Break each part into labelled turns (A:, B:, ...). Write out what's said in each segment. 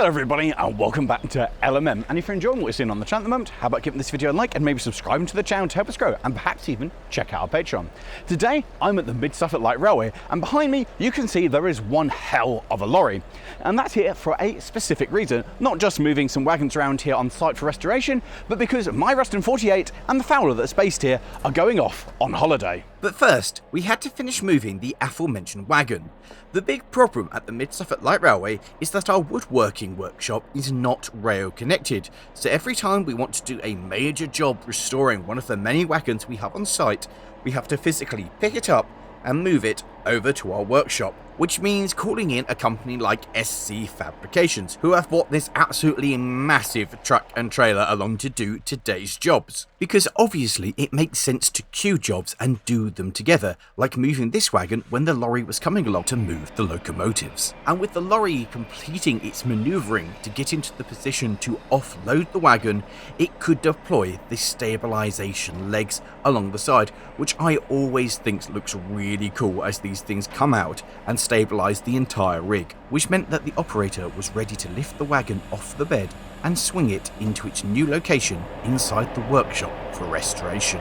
A: Hello everybody and welcome back to LMM, and if you're enjoying what you're seeing on the channel at the moment, how about giving this video a like and maybe subscribing to the channel to help us grow, and perhaps even check out our Patreon. Today I'm at the Mid-Suffolk Light Railway, and behind me you can see there is one hell of a lorry, and that's here for a specific reason, not just moving some wagons around here on site for restoration, but because my Ruston 48 and the Fowler that's based here are going off on holiday.
B: But first, we had to finish moving the aforementioned wagon. The big problem at the Mid-Suffolk Light Railway is that our woodworking workshop is not rail connected, so every time we want to do a major job restoring one of the many wagons we have on site, we have to physically pick it up and move it over to our workshop, which means calling in a company like SC Fabrications, who have bought this absolutely massive truck and trailer along to do today's jobs. Because obviously it makes sense to queue jobs and do them together, like moving this wagon when the lorry was coming along to move the locomotives. And with the lorry completing its manoeuvring to get into the position to offload the wagon, it could deploy the stabilisation legs along the side, which I always think looks really cool as these things come out and stabilise the entire rig, which meant that the operator was ready to lift the wagon off the bed and swing it into its new location inside the workshop for restoration.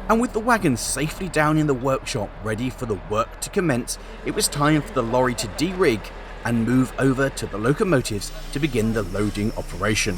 B: And with the wagon safely down in the workshop ready for the work to commence, it was time for the lorry to de-rig and move over to the locomotives to begin the loading operation.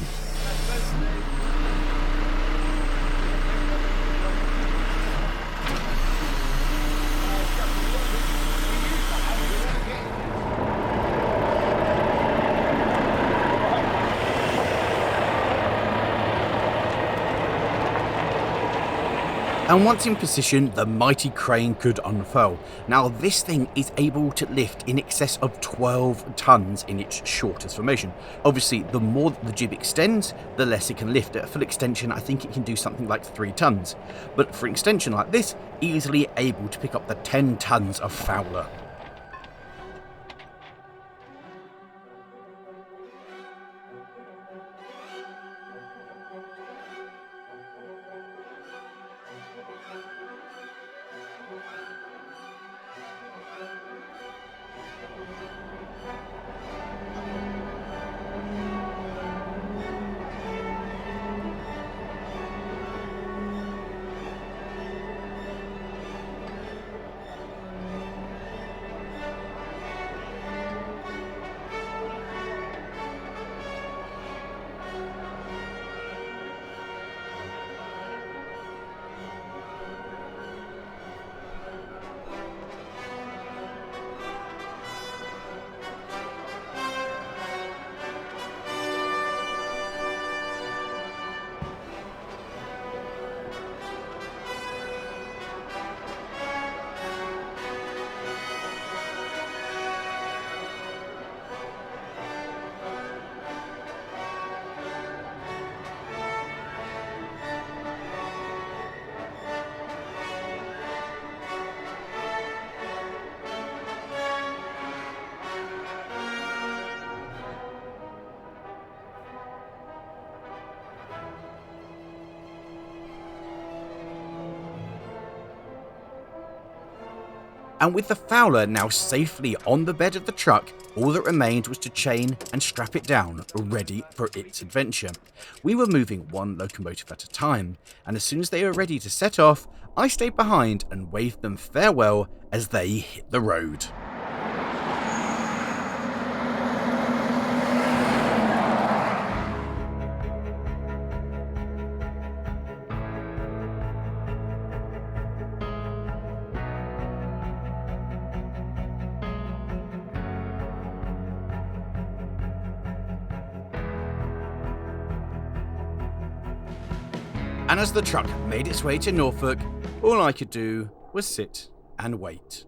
B: And once in position, the mighty crane could unfurl. Now this thing is able to lift in excess of 12 tons in its shortest formation. Obviously, the more the jib extends, the less it can lift. At full extension, I think it can do something like 3 tons. But for an extension like this, easily able to pick up the 10 tons of Fowler. And with the Fowler now safely on the bed of the truck, all that remained was to chain and strap it down, ready for its adventure. We were moving one locomotive at a time, and as soon as they were ready to set off, I stayed behind and waved them farewell as they hit the road. And as the truck made its way to Norfolk, all I could do was sit and wait.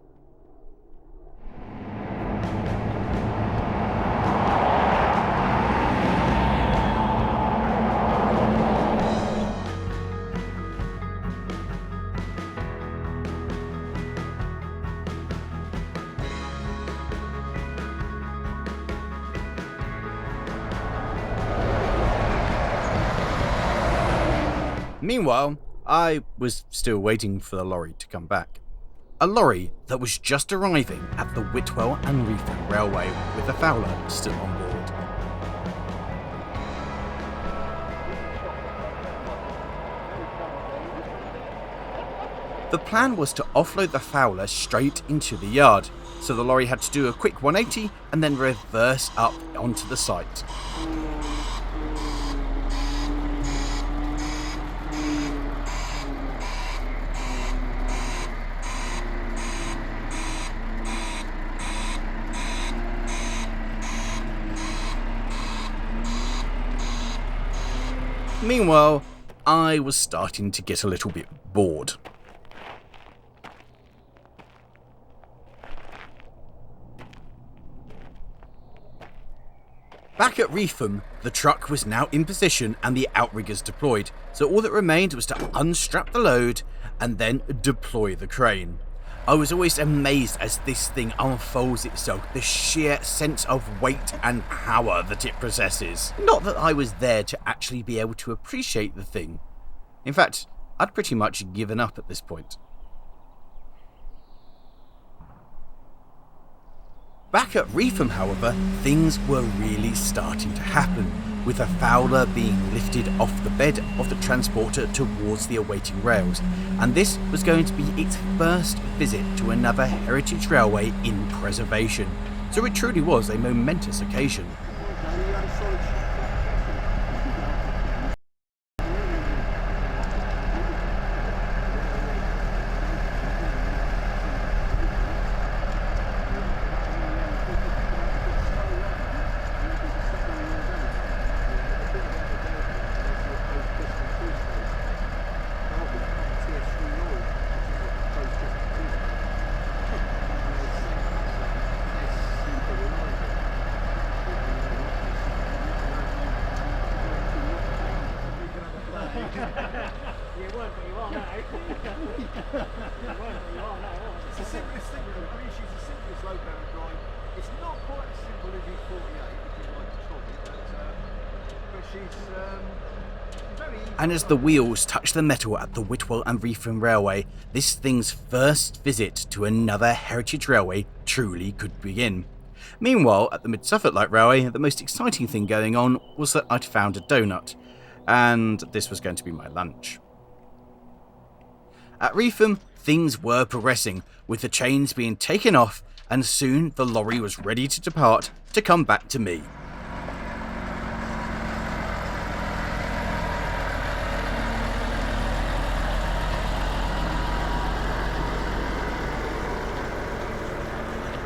B: Meanwhile, I was still waiting for the lorry to come back. A lorry that was just arriving at the Whitwell and Reepham Railway with the Fowler still on board. The plan was to offload the Fowler straight into the yard, so the lorry had to do a quick 180 and then reverse up onto the site. Meanwhile, I was starting to get a little bit bored. Back at Reepham, the truck was now in position and the outriggers deployed, so all that remained was to unstrap the load and then deploy the crane. I was always amazed as this thing unfolds itself, the sheer sense of weight and power that it possesses. Not that I was there to actually be able to appreciate the thing. In fact, I'd pretty much given up at this point. Back at Reepham, however, things were really starting to happen, with the Fowler being lifted off the bed of the transporter towards the awaiting rails, and this was going to be its first visit to another heritage railway in preservation, so it truly was a momentous occasion.
C: It's the simplest thing with the British, it's the simplest locomotive drive. It's not quite as simple as E48, which is like a trolley, but she's very easy.
B: And as the wheels touched the metal at the Whitwell and Reepham Railway, this thing's first visit to another heritage railway truly could begin. Meanwhile, at the Mid-Suffolk Light Railway, the most exciting thing going on was that I'd found a donut, and this was going to be my lunch. At Reepham, things were progressing, with the chains being taken off, and soon the lorry was ready to depart to come back to me.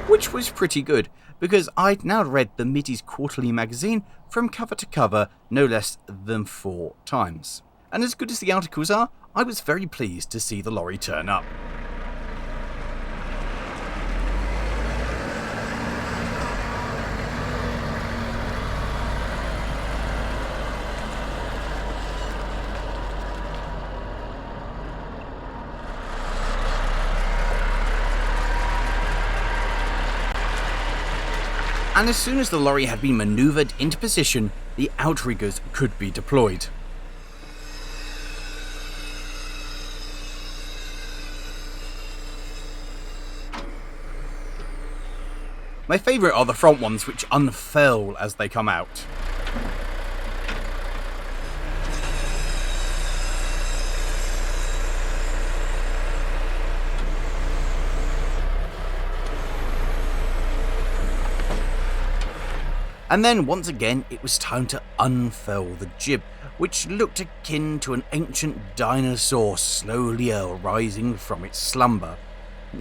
B: Which was pretty good, because I'd now read the Middies Quarterly magazine from cover to cover no less than 4 times. And as good as the articles are, I was very pleased to see the lorry turn up. And as soon as the lorry had been manoeuvred into position, the outriggers could be deployed. My favourite are the front ones, which unfurl as they come out. And then, once again, it was time to unfurl the jib, which looked akin to an ancient dinosaur slowly arising from its slumber.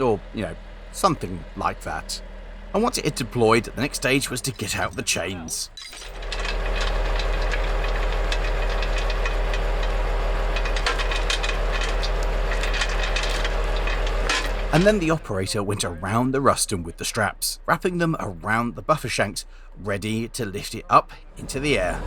B: Or, something like that. And once it had deployed, the next stage was to get out the chains. And then the operator went around the Ruston with the straps, wrapping them around the buffer shanks, ready to lift it up into the air.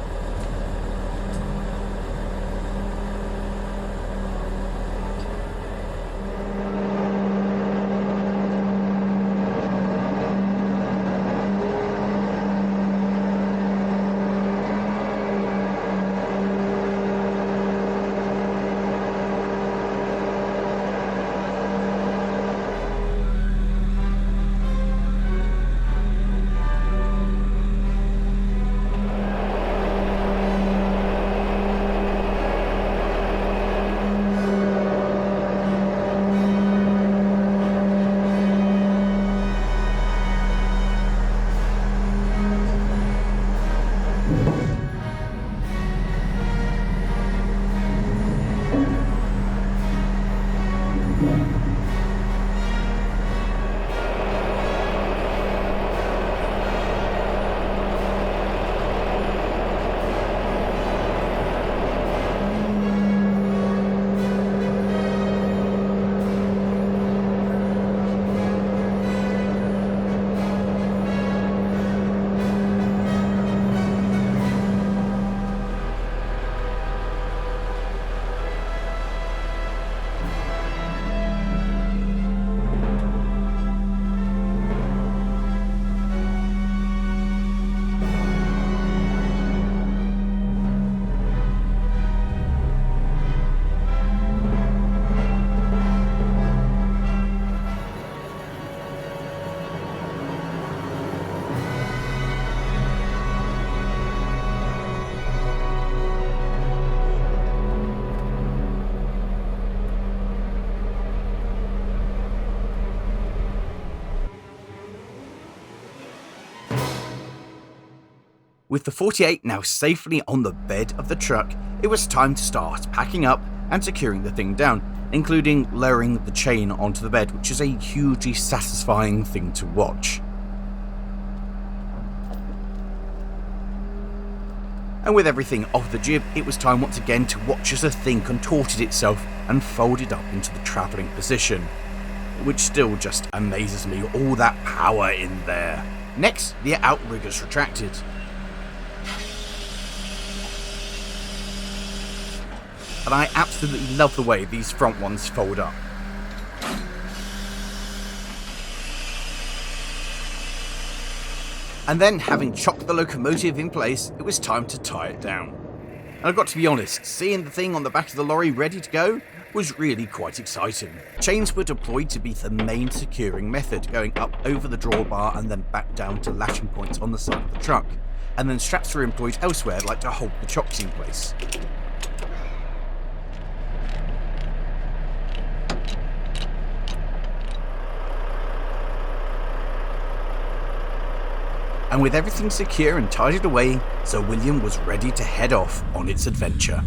B: With the 48 now safely on the bed of the truck, it was time to start packing up and securing the thing down, including lowering the chain onto the bed, which is a hugely satisfying thing to watch. And with everything off the jib, it was time once again to watch as the thing contorted itself and folded up into the travelling position, which still just amazes me, all that power in there. Next, the outriggers retracted. And I absolutely love the way these front ones fold up. And then, having chocked the locomotive in place, it was time to tie it down. And I've got to be honest, seeing the thing on the back of the lorry ready to go was really quite exciting. Chains were deployed to be the main securing method, going up over the drawbar and then back down to lashing points on the side of the truck. And then straps were employed elsewhere, like to hold the chocks in place. And with everything secure and tidied away, Sir William was ready to head off on its adventure.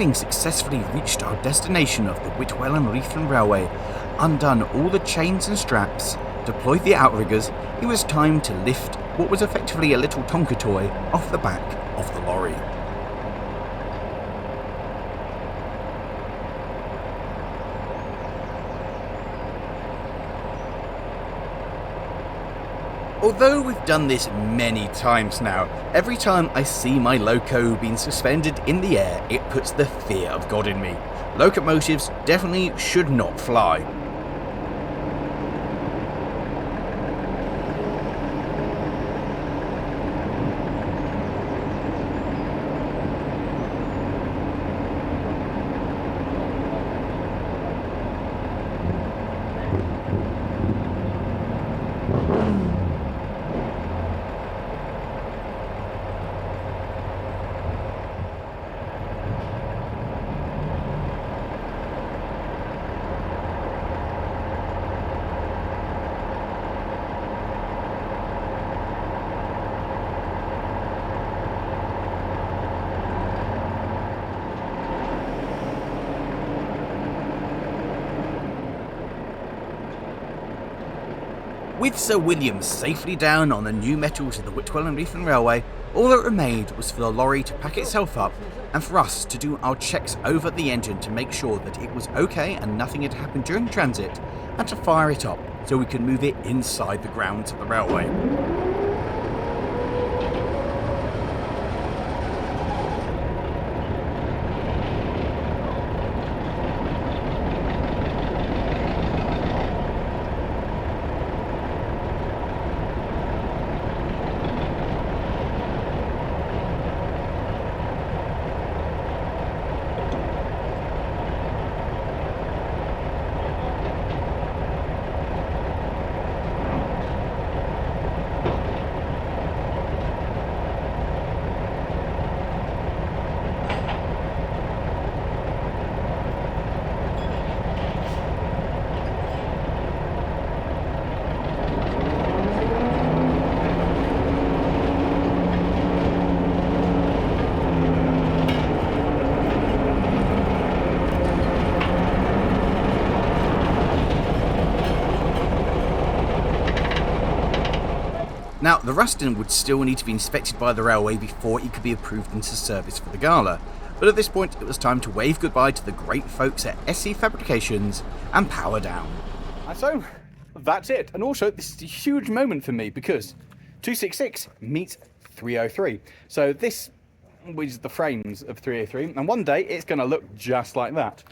B: having successfully reached our destination of the Whitwell and Reepham Railway, undone all the chains and straps, deployed the outriggers, it was time to lift what was effectively a little Tonka toy off the back of the lorry. Although we've done this many times now, every time I see my loco being suspended in the air, it puts the fear of God in me. Locomotives definitely should not fly. With Sir William safely down on the new metals of the Whitwell and Reepham Railway, all that remained was for the lorry to pack itself up and for us to do our checks over the engine to make sure that it was okay and nothing had happened during transit, and to fire it up so we could move it inside the grounds of the railway. Now, the Ruston would still need to be inspected by the railway before it could be approved into service for the Gala, but at this point it was time to wave goodbye to the great folks at SC Fabrications and power down.
A: And so, that's it. And also, this is a huge moment for me because 266 meets 303. So this is the frames of 303, and one day it's going to look just like that.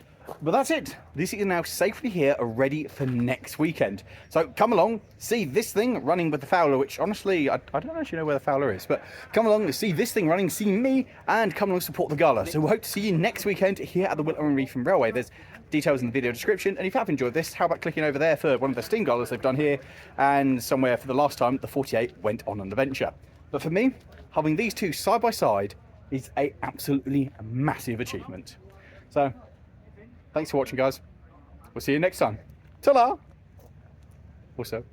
A: But that's it. This is now safely here, ready for next weekend. So come along, see this thing running with the Fowler, which honestly, I don't actually know where the Fowler is, but come along, see this thing running, see me, and come along support the Gala. So we hope to see you next weekend here at the Whitwell and Reepham Railway. There's details in the video description, and if you have enjoyed this, how about clicking over there for one of the steam Galas they've done here, and somewhere for the last time, the 48 went on an adventure. But for me, having these two side by side is a absolutely massive achievement. So, thanks for watching, guys. We'll see you next time. Ta-la! Also,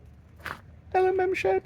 A: LMM Shed.